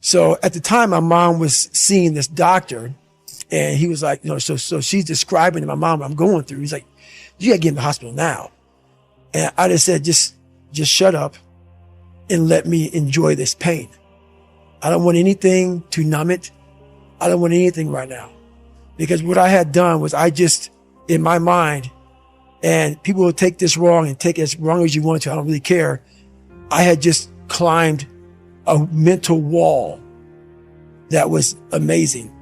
So at the time, my mom was seeing this doctor, and he was like, so she's describing to my mom what I'm going through. He's like, you gotta get in the hospital now. And I just said, just shut up and let me enjoy this pain. I don't want anything to numb it. I don't want anything right now. Because what I had done was I just, in my mind, and people will take this wrong and take it as wrong as you want to, I don't really care. I had just climbed a mental wall that was amazing.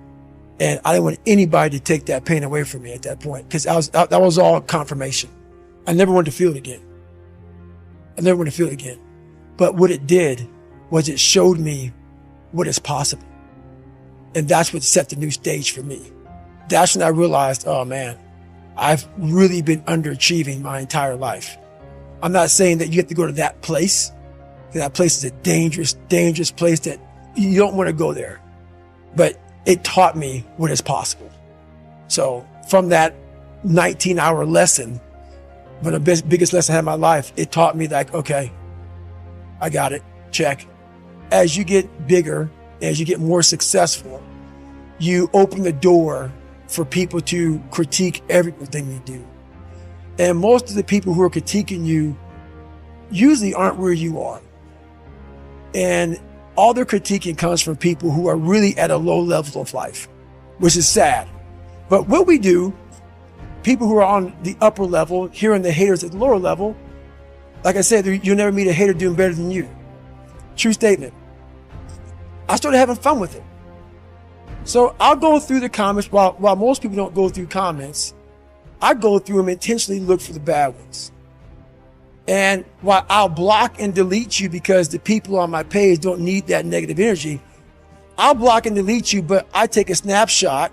And I didn't want anybody to take that pain away from me at that point, because that was all confirmation. I never wanted to feel it again. But what it did was it showed me what is possible. And that's what set the new stage for me. That's when I realized, oh man, I've really been underachieving my entire life. I'm not saying that you have to go to that place. That place is a dangerous, dangerous place that you don't want to go there. But it taught me what is possible. So from that 19-hour lesson, but the biggest lesson I had in my life, it taught me like, okay, I got it, check. As you get bigger, as you get more successful, you open the door for people to critique everything you do. And most of the people who are critiquing you usually aren't where you are. And all their critiquing comes from people who are really at a low level of life, which is sad. But what we do, people who are on the upper level, hearing the haters at the lower level, like I said, you'll never meet a hater doing better than you. True statement. I started having fun with it. So I'll go through the comments while most people don't go through comments. I go through them, intentionally look for the bad ones. And while I'll block and delete you because the people on my page don't need that negative energy, I'll block and delete you, but I take a snapshot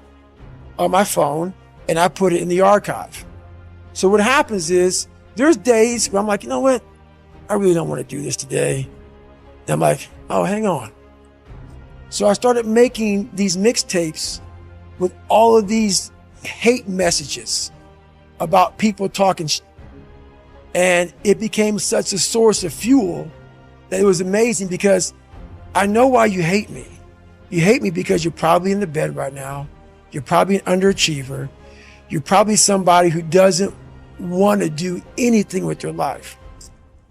on my phone and I put it in the archive. So what happens is there's days where I'm like, you know what? I really don't want to do this today. And I'm like, oh, hang on. So I started making these mixtapes with all of these hate messages about people talking shit. And it became such a source of fuel that it was amazing, because I know why you hate me. You hate me because you're probably in the bed right now. You're probably an underachiever. You're probably somebody who doesn't want to do anything with your life.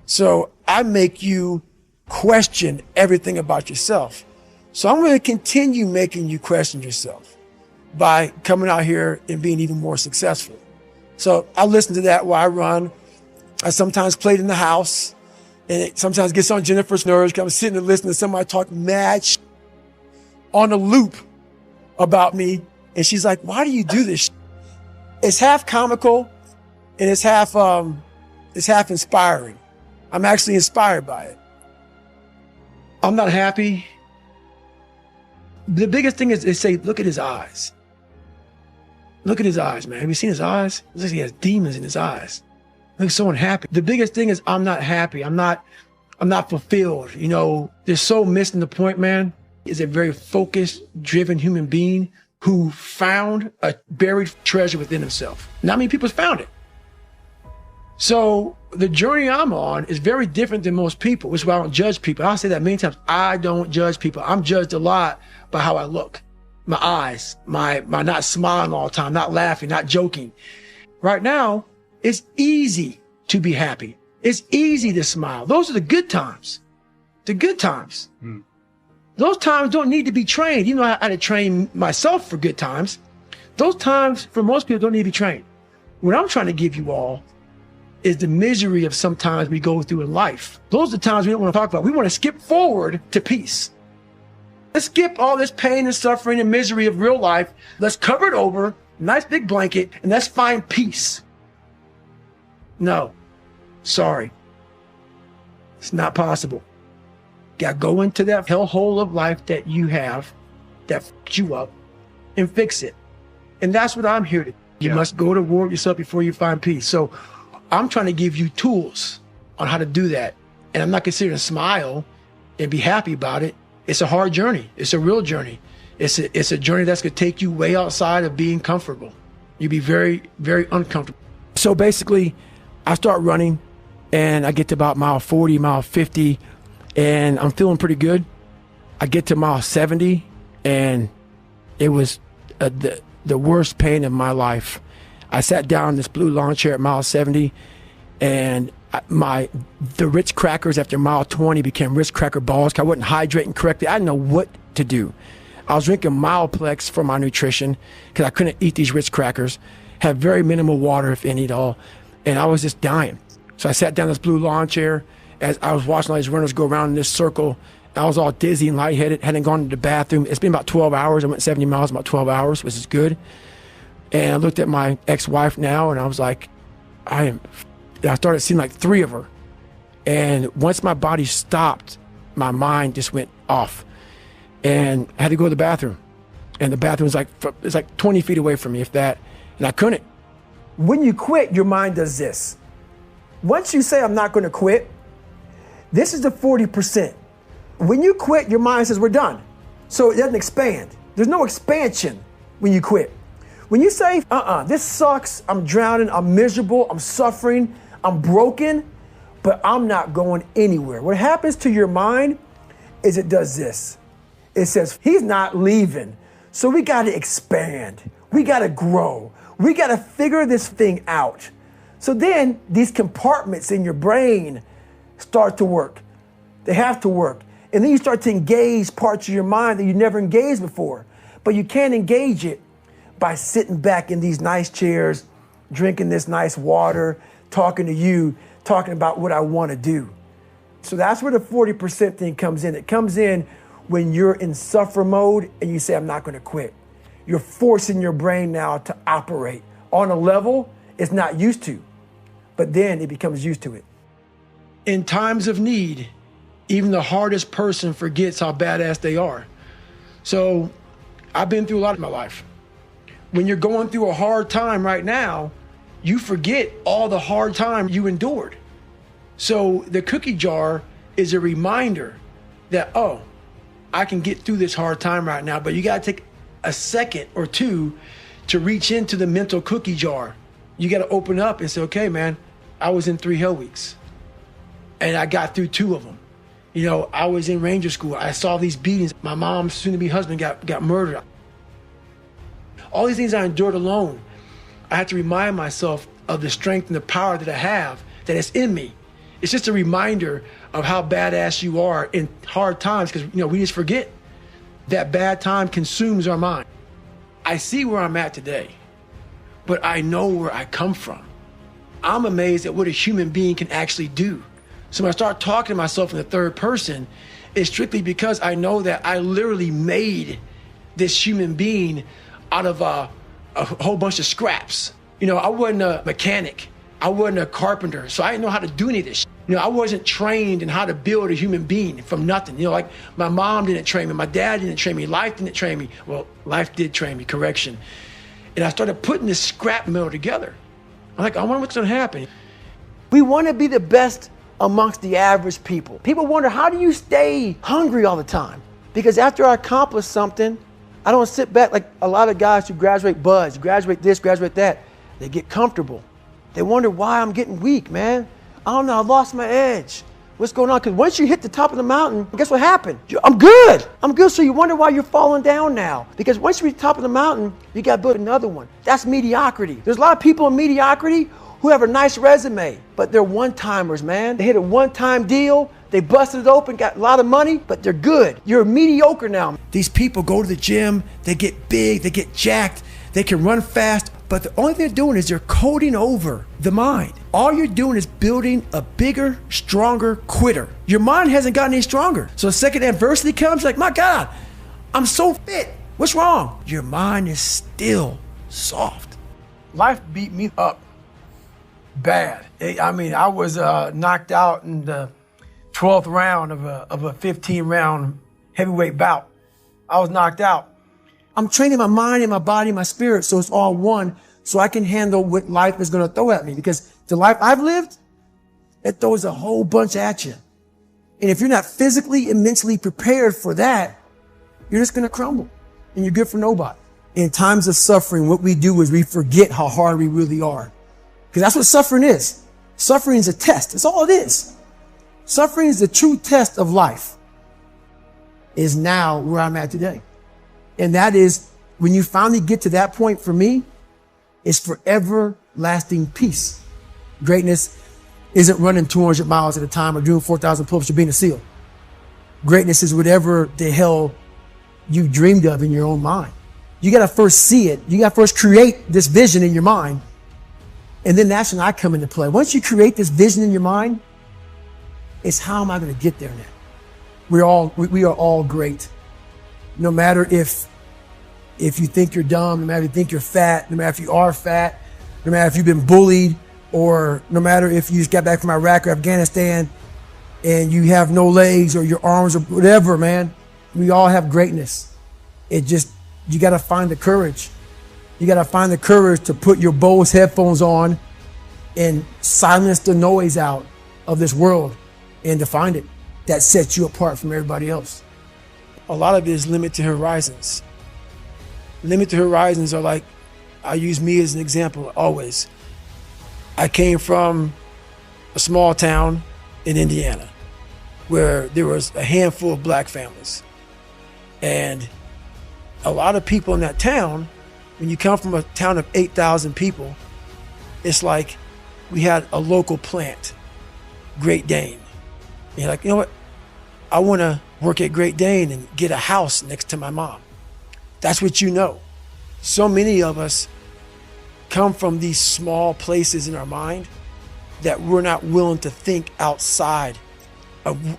So I make you question everything about yourself. So I'm going to continue making you question yourself by coming out here and being even more successful. So I listen to that while I run. I sometimes play it in the house, and it sometimes gets on Jennifer's nerves because I'm sitting and listening to somebody talk mad shit on a loop about me. And she's like, why do you do this shit? It's half comical and it's half inspiring. I'm actually inspired by it. I'm not happy. The biggest thing is they say, look at his eyes. Look at his eyes, man. Have you seen his eyes? It looks like he has demons in his eyes. He looks so unhappy. The biggest thing is I'm not happy. I'm not fulfilled. You know, they're so missing the point, man. He's a very focused, driven human being who found a buried treasure within himself. Not many people's found it. So the journey I'm on is very different than most people, which is why I don't judge people. I'll say that many times. I don't judge people. I'm judged a lot by how I look. My eyes, my not smiling all the time, not laughing, not joking. Right now, it's easy to be happy. It's easy to smile. Those are the good times. The good times. Those times don't need to be trained. You know, I had to train myself for good times. Those times, for most people, don't need to be trained. What I'm trying to give you all is the misery of sometimes we go through in life. Those are the times we don't want to talk about. We want to skip forward to peace. Let's skip all this pain and suffering and misery of real life. Let's cover it over, nice big blanket, and let's find peace. No, sorry. It's not possible. You gotta go into that hellhole of life that you have that fucked you up and fix it. And that's what I'm here to do. You must go to war with yourself before you find peace. So I'm trying to give you tools on how to do that. And I'm not considering smile and be happy about it. It's a hard journey. It's a real journey. It's a journey that's going to take you way outside of being comfortable. You'll be very, very uncomfortable. So basically, I start running and I get to about mile 40, mile 50, and I'm feeling pretty good. I get to mile 70 and it was the worst pain of my life. I sat down in this blue lawn chair at mile 70 and the Ritz crackers after mile 20 became Ritz cracker balls because I wasn't hydrating correctly. I didn't know what to do. I was drinking Mileplex for my nutrition because I couldn't eat these Ritz crackers, had very minimal water, if any at all, and I was just dying. So I sat down in this blue lawn chair as I was watching all these runners go around in this circle. I was all dizzy and lightheaded, hadn't gone to the bathroom. It's been about 12 hours. I went 70 miles in about 12 hours, which is good. And I looked at my ex-wife now and I was like, I started seeing like 3 of her. And once my body stopped, my mind just went off. And I had to go to the bathroom. And the bathroom was it's like 20 feet away from me, if that. And I couldn't. When you quit, your mind does this. Once you say, I'm not going to quit, this is the 40%. When you quit, your mind says, we're done. So it doesn't expand. There's no expansion when you quit. When you say, this sucks, I'm drowning, I'm miserable, I'm suffering, I'm broken, but I'm not going anywhere. What happens to your mind is it does this. It says, he's not leaving. So we got to expand. We got to grow. We got to figure this thing out. So then these compartments in your brain start to work. They have to work. And then you start to engage parts of your mind that you never engaged before. But you can't engage it by sitting back in these nice chairs, drinking this nice water, talking to you, talking about what I want to do. So that's where the 40% thing comes in. It comes in when you're in suffer mode and you say, I'm not going to quit. You're forcing your brain now to operate on a level it's not used to, but then it becomes used to it. In times of need, even the hardest person forgets how badass they are. So I've been through a lot in my life. When you're going through a hard time right now, you forget all the hard time you endured. So the cookie jar is a reminder that, oh, I can get through this hard time right now, but you got to take a second or two to reach into the mental cookie jar. You got to open up and say, okay, man, I was in 3 hell weeks and I got through 2 of them. You know, I was in Ranger School. I saw these beatings. My mom's soon-to-be husband got murdered. All these things I endured alone. I had to remind myself of the strength and the power that I have, that it's in me. It's just a reminder of how badass you are in hard times, because, you know, we just forget that bad time consumes our mind. I see where I'm at today, but I know where I come from. I'm amazed at what a human being can actually do. So when I start talking to myself in the third person, it's strictly because I know that I literally made this human being out of a whole bunch of scraps. You know, I wasn't a mechanic. I wasn't a carpenter. So I didn't know how to do any of this. You know, I wasn't trained in how to build a human being from nothing. You know, like my mom didn't train me. My dad didn't train me. Life didn't train me. Well, life did train me, correction. And I started putting this scrap metal together. I'm like, I wonder what's going to happen. We want to be the best amongst the average people. People wonder, how do you stay hungry all the time? Because after I accomplish something, I don't sit back like a lot of guys who graduate buds, graduate this, graduate that. They get comfortable. They wonder why I'm getting weak, man. I don't know, I lost my edge. What's going on? Because once you hit the top of the mountain, guess what happened? I'm good. I'm good. So you wonder why you're falling down now. Because once you reach the top of the mountain, you got to build another one. That's mediocrity. There's a lot of people in mediocrity who have a nice resume, but they're one-timers, man. They hit a one-time deal. They busted it open, got a lot of money, but they're good. You're mediocre now. These people go to the gym, they get big, they get jacked, they can run fast, but the only thing they're doing is they're coding over the mind. All you're doing is building a bigger, stronger quitter. Your mind hasn't gotten any stronger. So the second adversity comes, like, my God, I'm so fit. What's wrong? Your mind is still soft. Life beat me up bad. I was knocked out in the 12th round of a 15-round heavyweight bout. I was knocked out. I'm training my mind and my body and my spirit so it's all one, so I can handle what life is going to throw at me. Because the life I've lived, it throws a whole bunch at you. And if you're not physically and mentally prepared for that, you're just going to crumble and you're good for nobody. In times of suffering, what we do is we forget how hard we really are. Because that's what suffering is. Suffering is a test. That's all it is. Suffering is the true test of life. is now where I'm at today. And that is, when you finally get to that point, for me, it's forever lasting peace. Greatness isn't running 200 miles at a time or doing 4,000 pull-ups or being a SEAL. Greatness is whatever the hell you dreamed of in your own mind. You got to first see it. You got to first create this vision in your mind. And then that's when I come into play. Once you create this vision in your mind, it's how am I going to get there now? We are all great. No matter if you think you're dumb, no matter if you think you're fat, no matter if you are fat, no matter if you've been bullied, or no matter if you just got back from Iraq or Afghanistan and you have no legs or your arms or whatever, man, we all have greatness. You got to find the courage. You got to find the courage to put your Bose headphones on and silence the noise out of this world and to find it that sets you apart from everybody else. A lot of it is limited horizons. Limited horizons are like, I use me as an example always. I came from a small town in Indiana where there was a handful of black families. And a lot of people in that town, when you come from a town of 8,000 people, it's like we had a local plant, Great Dane. And you're like, you know what? I want to work at Great Dane and get a house next to my mom. That's what you know. So many of us come from these small places in our mind that we're not willing to think outside of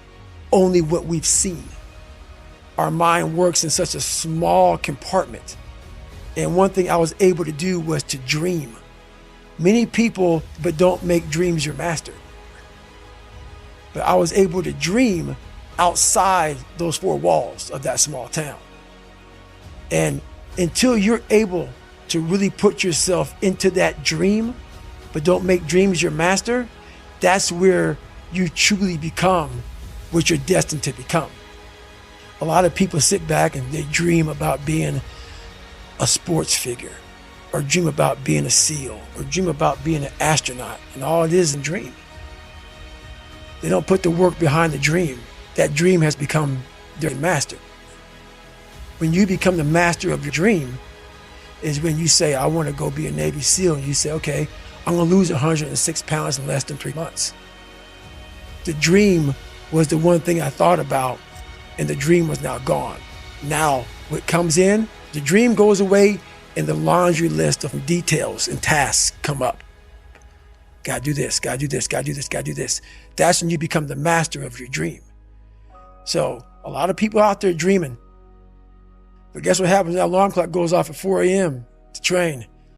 only what we've seen. Our mind works in such a small compartment. And one thing I was able to do was to dream. Many people, but don't make dreams your master. But I was able to dream outside those four walls of that small town. And until you're able to really put yourself into that dream, but don't make dreams your master, that's where you truly become what you're destined to become. A lot of people sit back and they dream about being a sports figure, or dream about being a SEAL, or dream about being an astronaut, and all it is a dream. They don't put the work behind the dream. That dream has become their master. When you become the master of your dream is when you say, I want to go be a Navy SEAL, and you say, okay, I'm going to lose 106 pounds in less than 3 months. The dream was the one thing I thought about, and the dream was now gone. Now, what comes in, the dream goes away, and the laundry list of details and tasks come up. Gotta do this, gotta do this, gotta do this, gotta do this. That's when you become the master of your dream. So a lot of people out there dreaming, but guess what happens? That alarm clock goes off at 4 a.m. to train.